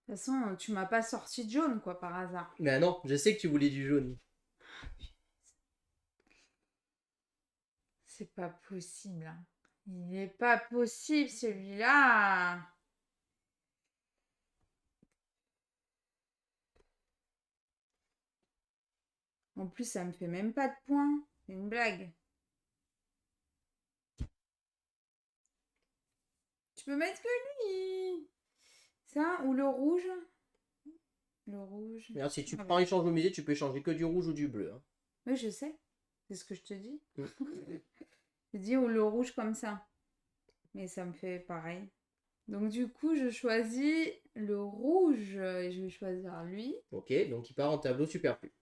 De toute façon, tu m'as pas sorti de jaune, quoi, par hasard. Mais non, je sais que tu voulais du jaune. C'est pas possible, hein. Il est pas possible, celui-là. En plus, ça me fait même pas de points. C'est une blague. Tu peux mettre que lui. Ça, ou le rouge. Le rouge. D'ailleurs, si tu Ah prends bah. échange au musée, tu peux échanger que du rouge ou du bleu, hein. Oui, je sais. C'est ce que je te dis. Mm. Je dis ou le rouge comme ça. Mais ça me fait pareil. Donc du coup, je choisis le rouge et je vais choisir lui. Ok, donc il part en tableau superflu.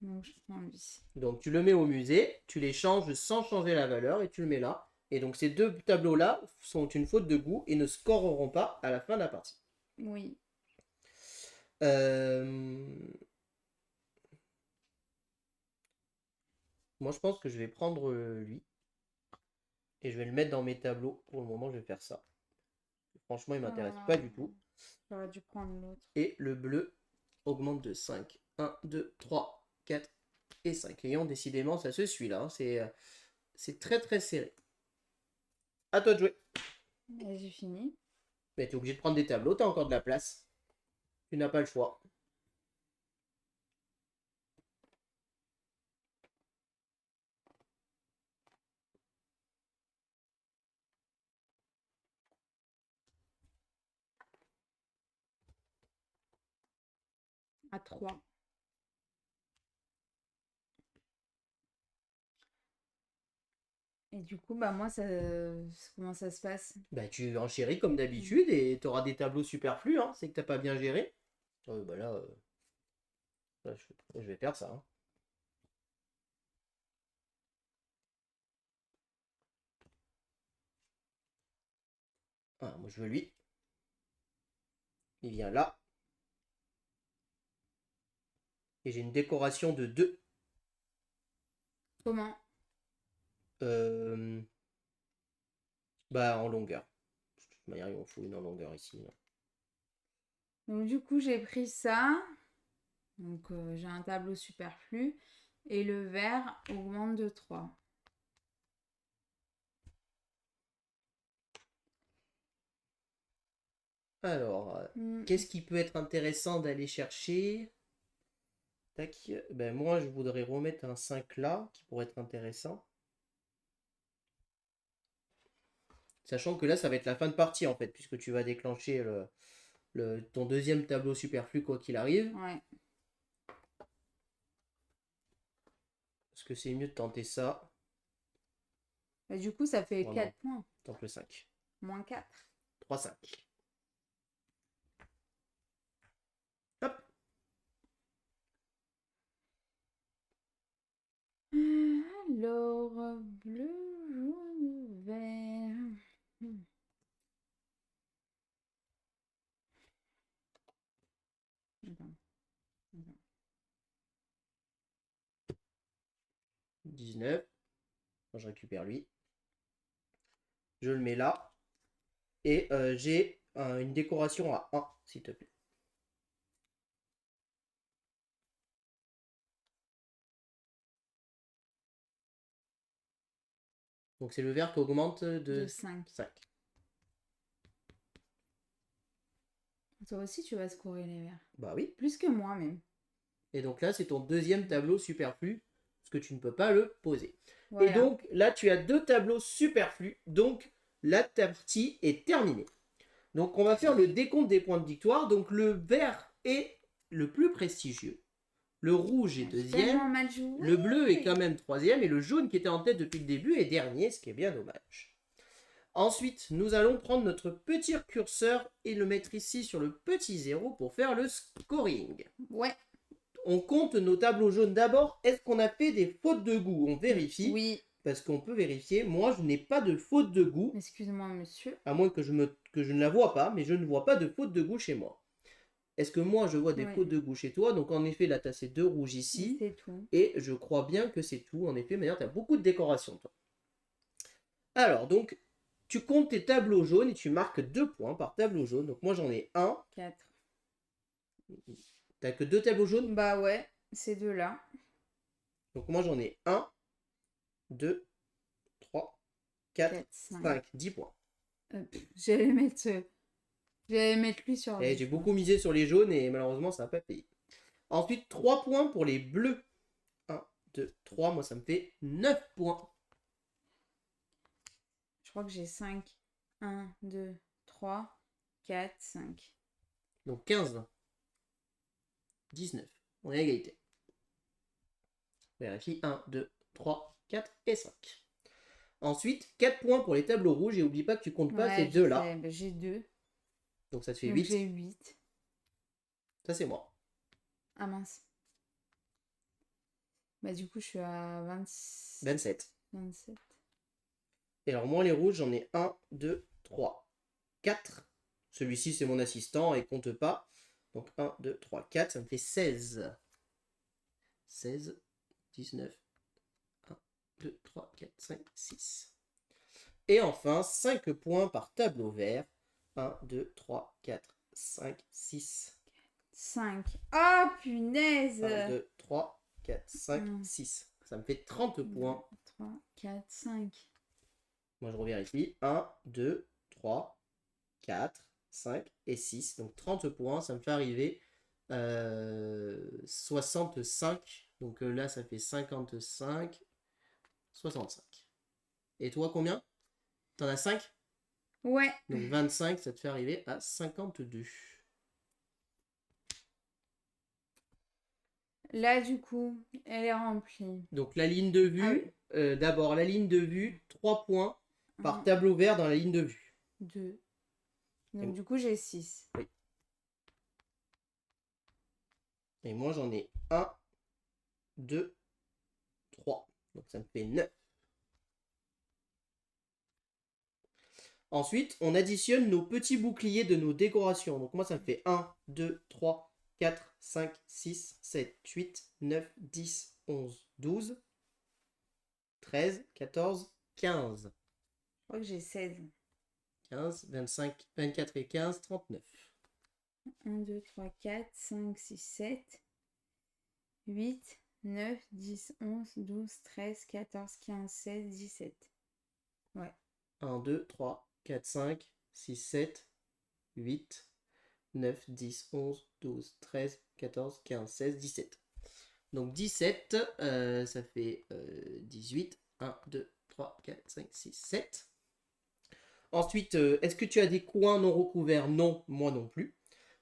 Donc je prends lui. Donc tu le mets au musée, tu l'échanges sans changer la valeur et tu le mets là. Et donc ces deux tableaux-là sont une faute de goût et ne scoreront pas à la fin de la partie. Oui. Moi, je pense que je vais prendre lui. Et je vais le mettre dans mes tableaux. Pour le moment, je vais faire ça. Franchement, il m'intéresse pas du tout. J'aurais dû prendre l'autre. Et le bleu augmente de 5. 1, 2, 3, 4 et 5. Ayons décidément, ça se suit là. C'est très très serré. À toi de jouer. J'ai fini. Mais tu es obligé de prendre des tableaux, tu as encore de la place. Tu n'as pas le choix. À 3. Et du coup, bah moi, comment ça se passe? Bah, tu enchéris comme d'habitude et tu auras des tableaux superflus. Hein. C'est que tu n'as pas bien géré. Bah là, je vais faire ça. Hein. Ah, moi, je veux lui. Il vient là. Et j'ai une décoration de 2. Comment? Bah, en longueur. De toute manière, il m'en faut une en longueur ici. Là. Donc du coup, j'ai pris ça. Donc j'ai un tableau superflu. Et le vert augmente de 3. Alors, qu'est-ce qui peut être intéressant d'aller chercher? Tac. Ben, moi, je voudrais remettre un 5 là, qui pourrait être intéressant. Sachant que là, ça va être la fin de partie, en fait, puisque tu vas déclencher ton deuxième tableau superflu, quoi qu'il arrive. Ouais. Parce que c'est mieux de tenter ça. Bah, du coup, ça fait Vraiment. 4 points. Tente le 5. Moins 4. 3, 5. Hop. Alors, bleu, jaune, vert. Attends. 19. Je récupère lui. Je le mets là. Et j'ai une décoration à 1, s'il te plaît. Donc c'est le vert qui augmente de 5. 5. Toi aussi, tu vas scorer les verts. Bah oui. Plus que moi, même. Et donc là, c'est ton deuxième tableau superflu, parce que tu ne peux pas le poser. Voilà. Et donc là, tu as 2 tableaux superflus, donc la partie est terminée. Donc on va faire le décompte des points de victoire. Donc le vert est le plus prestigieux. Le rouge est deuxième. Mal joué. Le bleu est quand même troisième. Et le jaune qui était en tête depuis le début est dernier, ce qui est bien dommage. Ensuite, nous allons prendre notre petit curseur et le mettre ici sur le petit 0 pour faire le scoring. Ouais. On compte nos tableaux jaunes d'abord. Est-ce qu'on a fait des fautes de goût? On vérifie. Oui. Parce qu'on peut vérifier. Moi, je n'ai pas de faute de goût. Excuse-moi, monsieur. À moins que je ne la vois pas, mais je ne vois pas de faute de goût chez moi. Est-ce que moi, je vois des fautes de goût chez toi? Donc, en effet, là, tu as ces 2 rouges ici. C'est tout. Et je crois bien que c'est tout. En effet, mais tu as beaucoup de décoration, toi. Alors, donc, tu comptes tes tableaux jaunes et tu marques 2 points par tableau jaune. Donc, moi, j'en ai 1. 4. T'as que 2 tableaux jaunes? Bah ouais, ces deux-là. Donc, moi, j'en ai 1, 2, 3, 4, 5, 10 points. J'allais mettre lui sur Et j'ai beaucoup misé sur les jaunes et malheureusement, ça n'a pas payé. Ensuite, 3 points pour les bleus. 1, 2, 3. Moi, ça me fait 9 points. Je crois que j'ai 5. 1, 2, 3, 4, 5. Donc 15. 19. On est à égalité. Vérifie. 1, 2, 3, 4 et 5. Ensuite, 4 points pour les tableaux rouges. Et n'oublie pas que tu comptes pas ces deux-là. Ben, j'ai 2. Donc ça te fait Donc 8. j'ai 8. Ça, c'est moi. Ah mince. Bah du coup, je suis à 27. 27. Et alors moi les rouges, j'en ai 1, 2, 3, 4. Celui-ci c'est mon assistant et compte pas. Donc 1, 2, 3, 4, ça me fait 16. 16, 19, 1, 2, 3, 4, 5, 6. Et enfin, 5 points par tableau vert. 1, 2, 3, 4, 5, 6. 5. Oh, punaise! 1, 2, 3, 4, 5, Hmm. 6. Ça me fait 30 points. 3, 4, 5. Moi, je revérifie. 1, 2, 3, 4, 5 et 6. Donc 30 points. Ça me fait arriver 65. Donc là, ça fait 55, 65. Et toi, combien? T'en as 5? Ouais. Donc 25, ça te fait arriver à 52. Là, du coup, elle est remplie. Donc la ligne de vue, d'abord la ligne de vue, 3 points par 1, tableau vert dans la ligne de vue. 2. Donc, du coup, j'ai 6. Oui. Et moi j'en ai 1, 2, 3. Donc ça me fait 9. Ensuite, on additionne nos petits boucliers de nos décorations. Donc moi ça me fait 1, 2, 3, 4, 5, 6, 7, 8, 9, 10, 11, 12, 13, 14, 15. Je crois que j'ai 16. 15, 25, 24 et 15, 39. 1, 2, 3, 4, 5, 6, 7, 8, 9, 10, 11, 12, 13, 14, 15, 16, 17. Ouais. 1, 2, 3, 4, 5, 6, 7, 8, 9, 10, 11, 12, 13, 14, 15, 16, 17. Donc 17, ça fait 18. 1, 2, 3, 4, 5, 6, 7. Ensuite, est-ce que tu as des coins non recouverts? Non, moi non plus.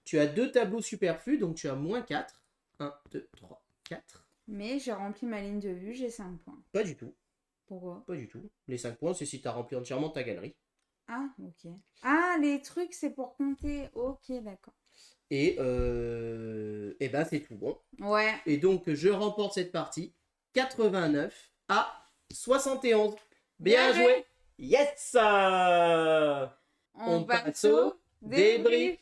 Tu as 2 tableaux superflus, donc tu as moins 4. 1, 2, 3, 4. Mais j'ai rempli ma ligne de vue, j'ai 5 points. Pas du tout. Pourquoi? Pas du tout. Les 5 points, c'est si tu as rempli entièrement ta galerie. Ah, ok. Ah, les trucs, c'est pour compter. Ok, d'accord. Et ben c'est tout bon. Ouais. Et donc je remporte cette partie 89 à 71. Bien joué. Yes. On passe au débrief.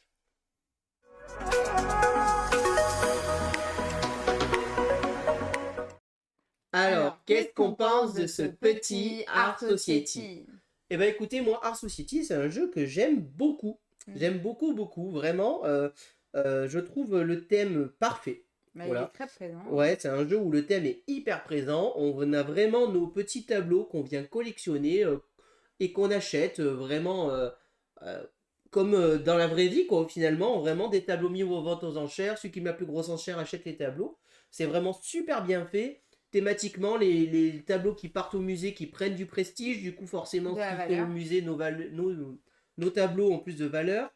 Alors, qu'est-ce qu'on pense de ce petit Art Society? Eh ben écoutez, moi Art Society, c'est un jeu que j'aime beaucoup. J'aime beaucoup, beaucoup, vraiment. Je trouve le thème parfait. Bah, Voilà. il est très présent. Ouais, c'est un jeu où le thème est hyper présent. On a vraiment nos petits tableaux qu'on vient collectionner et qu'on achète vraiment comme dans la vraie vie, quoi. Finalement, vraiment des tableaux mis aux ventes aux enchères. Celui qui met la plus grosse enchère achète les tableaux. C'est vraiment super bien fait. Thématiquement, les tableaux qui partent au musée, qui prennent du prestige, du coup forcément, De la ce qui fait au valeur. musée, nos tableaux ont plus de valeur.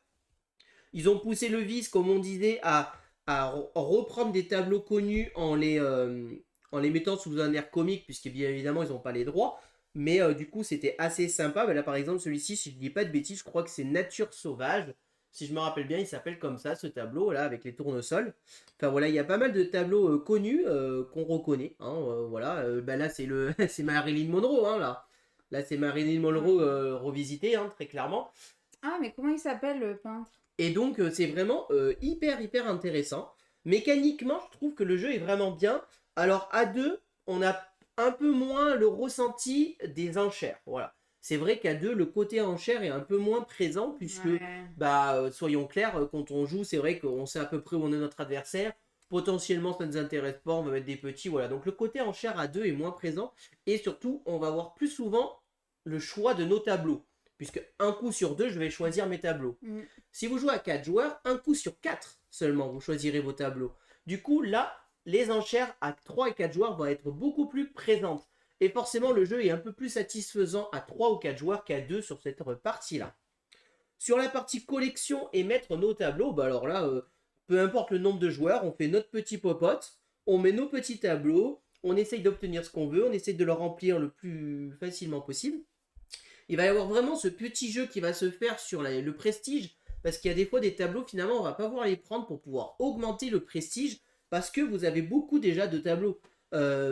Ils ont poussé le vice, comme on disait, à reprendre des tableaux connus en les mettant sous un air comique, puisque bien évidemment, ils n'ont pas les droits. Mais du coup, c'était assez sympa. Ben là, par exemple, celui-ci, si je ne dis pas de bêtises, je crois que c'est Nature Sauvage. Si je me rappelle bien, il s'appelle comme ça, ce tableau, là, avec les tournesols. Enfin voilà, il y a pas mal de tableaux connus qu'on reconnaît. Hein, voilà, ben là, c'est c'est Marilyn Monroe, hein, là. Là, c'est Marilyn Monroe revisité, hein, très clairement. Ah, mais comment il s'appelle le peintre? Et donc, c'est vraiment hyper intéressant. Mécaniquement, je trouve que le jeu est vraiment bien. Alors, à deux, on a un peu moins le ressenti des enchères. Voilà. C'est vrai qu'à deux, le côté enchère est un peu moins présent, puisque, Ouais. soyons clairs, quand on joue, c'est vrai qu'on sait à peu près où on est notre adversaire. Potentiellement, ça ne nous intéresse pas, on va mettre des petits. Voilà. Donc, le côté enchère à deux est moins présent. Et surtout, on va avoir plus souvent le choix de nos tableaux. Puisque un coup sur deux, je vais choisir mes tableaux. Si vous jouez à 4 joueurs, un coup sur 4 seulement, vous choisirez vos tableaux. Du coup, là, les enchères à 3 et 4 joueurs vont être beaucoup plus présentes. Et forcément, le jeu est un peu plus satisfaisant à 3 ou 4 joueurs qu'à 2 sur cette partie-là. Sur la partie collection et mettre nos tableaux, bah alors là, peu importe le nombre de joueurs, on fait notre petit popote, on met nos petits tableaux, on essaye d'obtenir ce qu'on veut, on essaye de le remplir le plus facilement possible. Il va y avoir vraiment ce petit jeu qui va se faire sur le prestige, parce qu'il y a des fois des tableaux, finalement, on va pas pouvoir les prendre pour pouvoir augmenter le prestige, parce que vous avez beaucoup déjà de tableaux.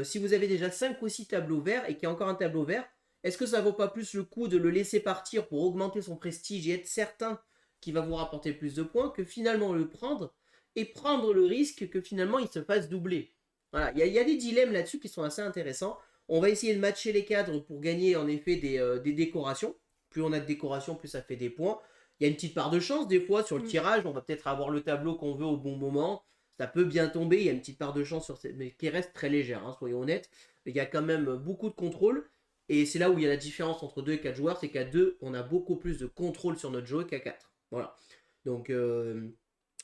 Si vous avez déjà 5 ou 6 tableaux verts et qu'il y a encore un tableau vert, Est-ce que ça vaut pas plus le coup de le laisser partir pour augmenter son prestige et être certain qu'il va vous rapporter plus de points que finalement le prendre et prendre le risque que finalement il se fasse doubler? Voilà, il y a des dilemmes là-dessus qui sont assez intéressants. On va essayer de matcher les cadres pour gagner en effet des décorations. Plus on a de décorations, plus ça fait des points. Il y a une petite part de chance des fois sur le tirage. On va peut-être avoir le tableau qu'on veut au bon moment. Ça peut bien tomber. Il y a une petite part de chance, mais qui reste très légère, hein, soyons honnêtes. Il y a quand même beaucoup de contrôle. Et c'est là où il y a la différence entre 2 et 4 joueurs. C'est qu'à 2, on a beaucoup plus de contrôle sur notre jeu qu'à 4. Voilà. Donc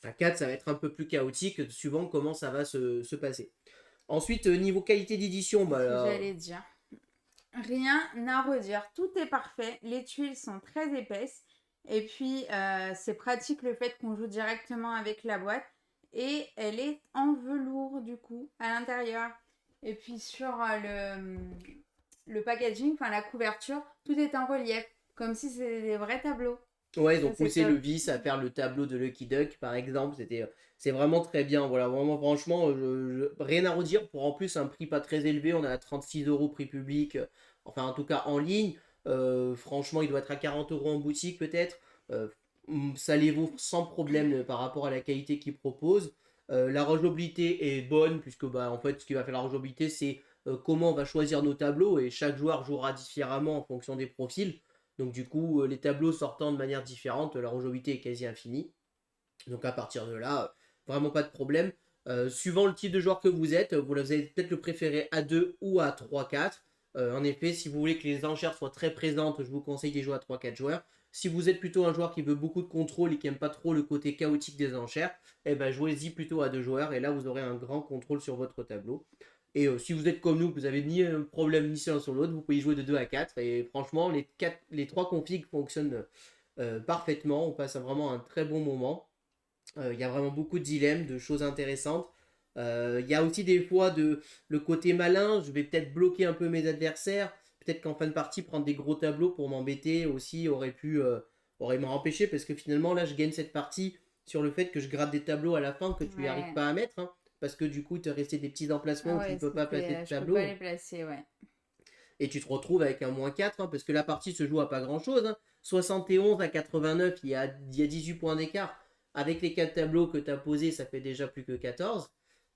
à 4, ça va être un peu plus chaotique suivant comment ça va se passer. Ensuite, niveau qualité d'édition, C'est ce que j'allais dire. Rien à redire, tout est parfait, les tuiles sont très épaisses et puis c'est pratique le fait qu'on joue directement avec la boîte et elle est en velours du coup à l'intérieur. Et puis sur le packaging, enfin la couverture, tout est en relief comme si c'était des vrais tableaux. Ouais, ils ont Ça, c'est poussé le top. vice à faire le tableau de Lucky Duck, par exemple. C'est vraiment très bien. Voilà, vraiment, franchement, rien à redire. Pour en plus un prix pas très élevé, on est à 36 € prix public. Enfin, en tout cas, en ligne. Franchement, il doit être à 40 € en boutique, peut-être. Euh, Ça les vaut sans problème par rapport à la qualité qu'ils proposent. La rejouabilité est bonne, puisque, bah, en fait, ce qui va faire la rejouabilité, c'est comment on va choisir nos tableaux. Et chaque joueur jouera différemment en fonction des profils. Donc du coup, les tableaux sortant de manière différente, la rejouabilité est quasi infinie. Donc à partir de là, vraiment pas de problème. Suivant le type de joueur que vous êtes, vous allez peut-être le préférer à 2 ou à 3-4. En effet, si vous voulez que les enchères soient très présentes, je vous conseille de jouer à 3-4 joueurs. Si vous êtes plutôt un joueur qui veut beaucoup de contrôle et qui n'aime pas trop le côté chaotique des enchères, eh ben jouez-y plutôt à 2 joueurs et là vous aurez un grand contrôle sur votre tableau. Et si vous êtes comme nous, que vous avez ni un problème ni sur l'un sur l'autre, vous pouvez jouer de 2 à 4. Et franchement, les 3 configs fonctionnent parfaitement. On passe vraiment un très bon moment. Il y a vraiment beaucoup de dilemmes, de choses intéressantes. Il y a aussi des fois le côté malin. Je vais peut-être bloquer un peu mes adversaires. Peut-être qu'en fin de partie, prendre des gros tableaux pour m'embêter aussi aurait m'en empêché. Parce que finalement, là, je gagne cette partie sur le fait que je gratte des tableaux à la fin que tu n'y arrives Ouais. pas à mettre, hein, parce que du coup, il te restait des petits emplacements Ah où tu ne ouais, peux pas placer de je peux tableau. pas les placer, ouais. Et tu te retrouves avec un -4, hein, parce que la partie se joue à pas grand chose, hein. 71 à 89, il y a 18 points d'écart. Avec les 4 tableaux que tu as posés, ça fait déjà plus que 14.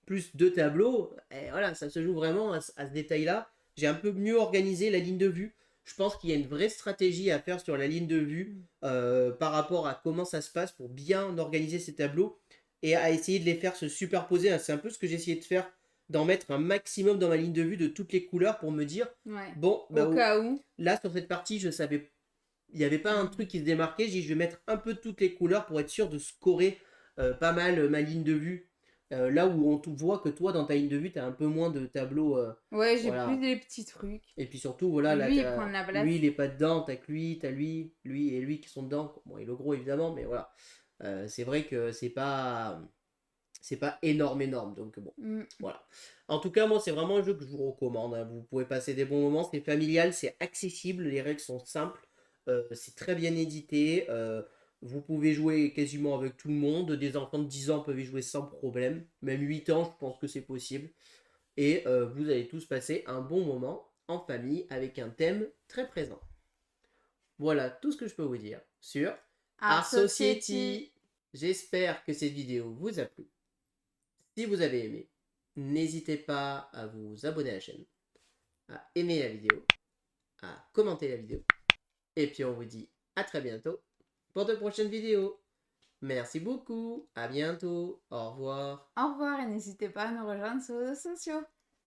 Plus 2 tableaux, et voilà, ça se joue vraiment à ce détail-là. J'ai un peu mieux organisé la ligne de vue. Je pense qu'il y a une vraie stratégie à faire sur la ligne de vue par rapport à comment ça se passe pour bien organiser ces tableaux et à essayer de les faire se superposer. C'est un peu ce que j'ai essayé de faire, d'en mettre un maximum dans ma ligne de vue de toutes les couleurs pour me dire, Ouais. bon, bah, Au cas où. là sur cette partie, je savais, il n'y avait pas un truc qui se démarquait. J'ai dit, je vais mettre un peu toutes les couleurs pour être sûr de scorer pas mal ma ligne de vue. Là où on voit que toi, dans ta ligne de vue, tu as un peu moins de tableaux. Ouais, j'ai plus Voilà. des petits trucs. Et puis surtout, voilà, là, Lui, il prend de la place. lui, il est pas dedans. T'as que lui, t'as lui et lui qui sont dedans. Bon, il est gros évidemment, mais voilà. C'est vrai que c'est pas énorme, énorme. Donc bon, voilà. En tout cas, moi, c'est vraiment un jeu que je vous recommande, hein. Vous pouvez passer des bons moments. C'est familial, c'est accessible. Les règles sont simples. C'est très bien édité. Vous pouvez jouer quasiment avec tout le monde. Des enfants de 10 ans peuvent y jouer sans problème. Même 8 ans, je pense que c'est possible. Et vous allez tous passer un bon moment en famille avec un thème très présent. Voilà tout ce que je peux vous dire sur Art Society. J'espère que cette vidéo vous a plu. Si vous avez aimé, n'hésitez pas à vous abonner à la chaîne, à aimer la vidéo, à commenter la vidéo. Et puis on vous dit à très bientôt pour de prochaines vidéos. Merci beaucoup, à bientôt, au revoir. Au revoir et n'hésitez pas à nous rejoindre sur les réseaux sociaux.